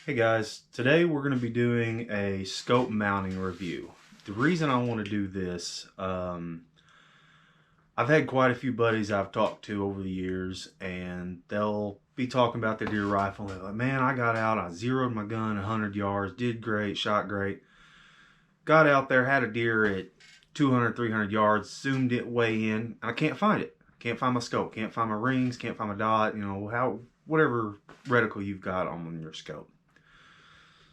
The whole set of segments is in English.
Hey guys, today we're going to be doing a scope mounting review. The reason I want to do this, I've had quite a few buddies I've talked to over the years, and they'll be talking about their deer rifle. They're like, man, I got out, I zeroed my gun 100 yards, did great, shot great. Got out there, had a deer at 200, 300 yards, zoomed it way in, and I can't find it. Can't find my scope, can't find my rings, can't find my dot, whatever reticle you've got on your scope.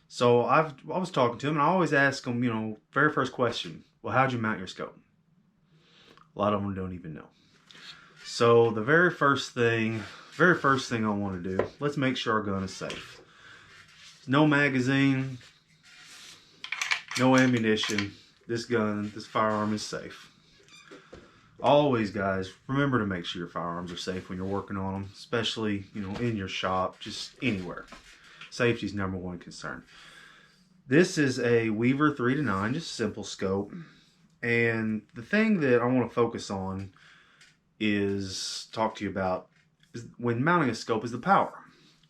So I was talking to him, and I always ask him, very first question, well, how'd you mount your scope? A lot of them don't even know. So the very first thing I want to do, let's make sure our gun is safe. No magazine, no ammunition. This firearm is safe. Always, guys, remember to make sure your firearms are safe when you're working on them, especially, in your shop, just anywhere. Safety is number one concern. This is a Weaver 3-9, just a simple scope. And the thing that I want to focus on talk to you about is when mounting a scope is the power.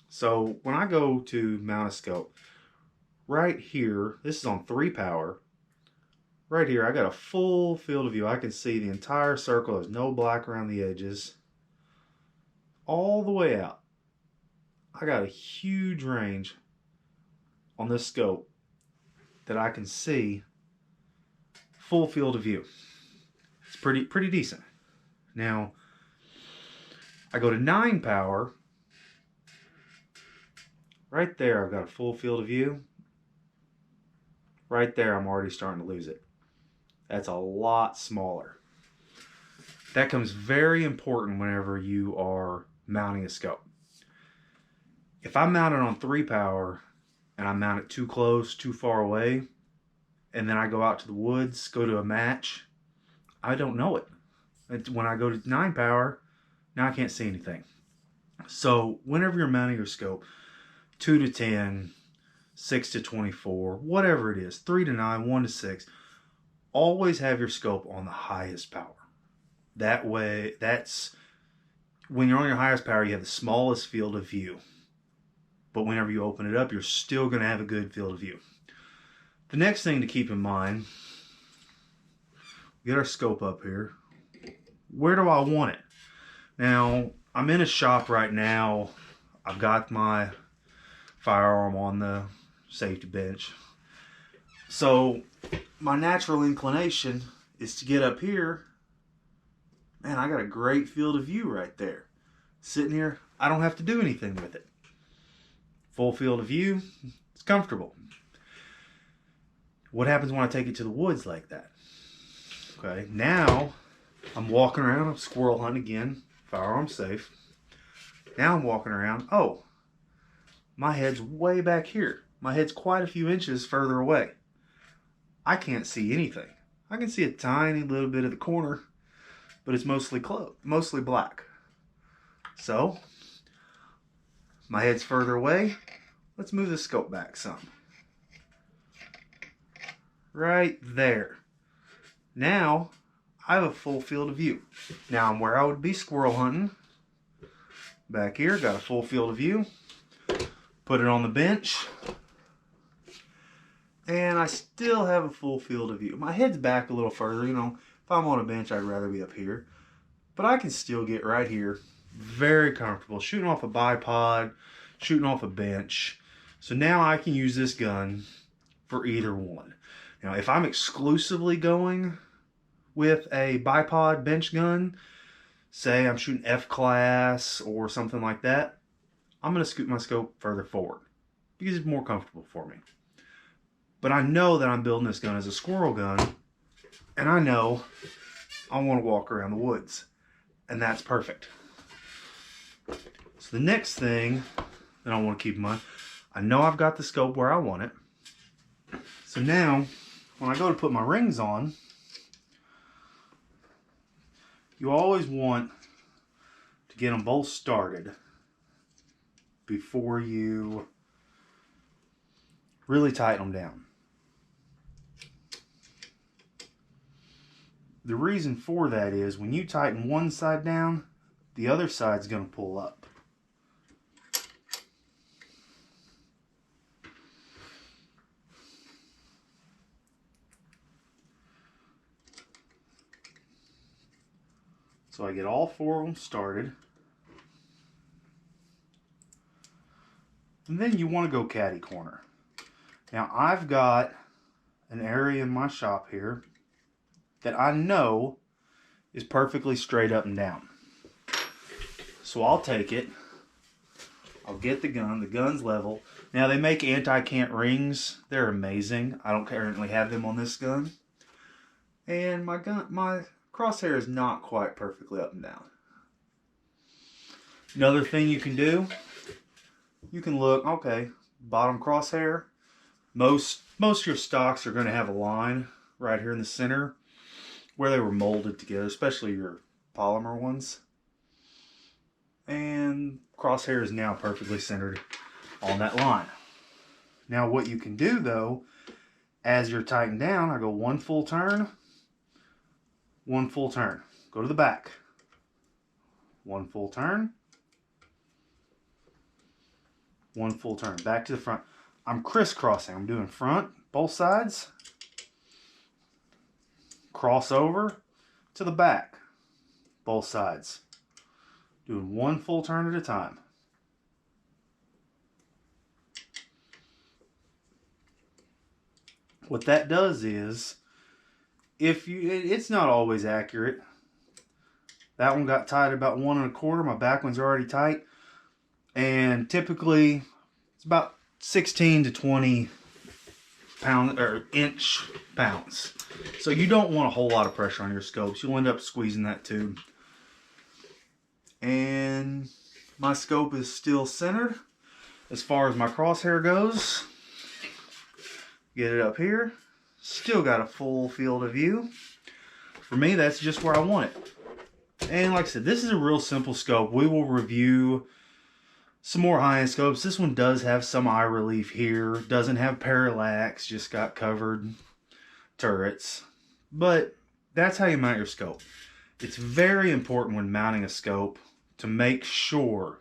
So when I go to mount a scope, right here, this is on 3 power. Right here, I got a full field of view. I can see the entire circle. There's no black around the edges. All the way out. I got a huge range on this scope that I can see full field of view. It's pretty decent. Now, I go to 9 power. Right there, I've got a full field of view. Right there, I'm already starting to lose it. That's a lot smaller. That comes very important whenever you are mounting a scope. If I mount it on 3 power and I mount it too close, too far away, and then I go out to the woods, go to a match, I don't know it. When I go to 9 power, now I can't see anything. So whenever you're mounting your scope, 2 to 10, 6 to 24, whatever it is, 3 to 9, 1 to 6, always have your scope on the highest power. That way, when you're on your highest power, you have the smallest field of view. But whenever you open it up, you're still going to have a good field of view. The next thing to keep in mind, get our scope up here. Where do I want it? Now, I'm in a shop right now. I've got my firearm on the safety bench. So, my natural inclination is to get up here. Man, I got a great field of view right there. Sitting here, I don't have to do anything with it. Full field of view, it's comfortable. What happens when I take it to the woods like that? Okay, now I'm walking around, I'm squirrel hunting again, firearm safe. Now I'm walking around, oh, my head's way back here. My head's quite a few inches further away. I can't see anything. I can see a tiny little bit of the corner, but it's mostly black. So, my head's further away. Let's move the scope back some. Right there. Now, I have a full field of view. Now I'm where I would be squirrel hunting. Back here, got a full field of view. Put it on the bench. And I still have a full field of view. My head's back a little further. If I'm on a bench, I'd rather be up here. But I can still get right here. Very comfortable. Shooting off a bipod, shooting off a bench. So now I can use this gun for either one. Now, if I'm exclusively going with a bipod bench gun, say I'm shooting F-class or something like that, I'm going to scoot my scope further forward because it's more comfortable for me. But I know that I'm building this gun as a squirrel gun, and I know I want to walk around the woods, and that's perfect. So the next thing that I want to keep in mind, I know I've got the scope where I want it. So now, when I go to put my rings on, you always want to get them both started before you really tighten them down. The reason for that is when you tighten one side down, the other side's going to pull up. So I get all 4 of them started. And then you want to go caddy corner. Now I've got an area in my shop here that I know is perfectly straight up and down. So I'll take it. I'll get the gun. The gun's level. Now they make anti-cant rings. They're amazing. I don't currently have them on this gun. And my crosshair is not quite perfectly up and down. Another thing you can do, you can look, okay, bottom crosshair. Most of your stocks are going to have a line right here in the center where they were molded together, especially your polymer ones. And crosshair is now perfectly centered on that line. Now what you can do though, as you're tightened down, I go 1 full turn, 1 full turn. Go to the back. 1 full turn. 1 full turn. Back to the front. I'm crisscrossing. I'm doing front, both sides. Cross over to the back, both sides. Doing 1 full turn at a time. What that does is, it's not always accurate. That one got tight about 1 1/4. My back one's already tight. And typically, it's about 16 to 20 pound or inch pounds. So you don't want a whole lot of pressure on your scopes. You'll end up squeezing that tube. And my scope is still centered as far as my crosshair goes. Get it up here. Still got a full field of view. For me, that's just where I want it. And like I said, this is a real simple scope. We will review some more high-end scopes. This one does have some eye relief here. Doesn't have parallax, just got covered turrets. But that's how you mount your scope. It's very important when mounting a scope to make sure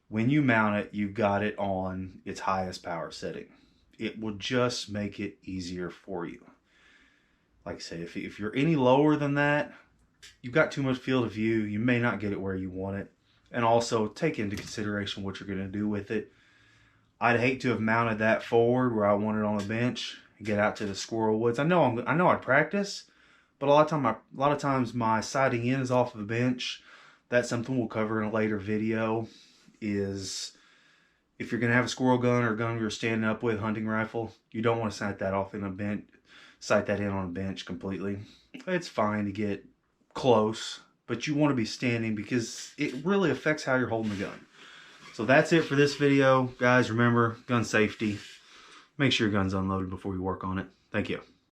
when you mount it, you've got it on its highest power setting. It will just make it easier for you. Like I say, if you're any lower than that, you've got too much field of view. You may not get it where you want it. And also take into consideration what you're going to do with it. I'd hate to have mounted that forward where I want it on a bench and get out to the squirrel woods. I know I'd practice, but a lot of times my sighting in is off of a bench. That's something we'll cover in a later video. Is if you're going to have a squirrel gun or a gun you're standing up with, hunting rifle, you don't want to sight that off in a bench, sight that in on a bench completely. It's fine to get close, but you want to be standing because it really affects how you're holding the gun. So that's it for this video. Guys, remember, gun safety. Make sure your gun's unloaded before you work on it. Thank you.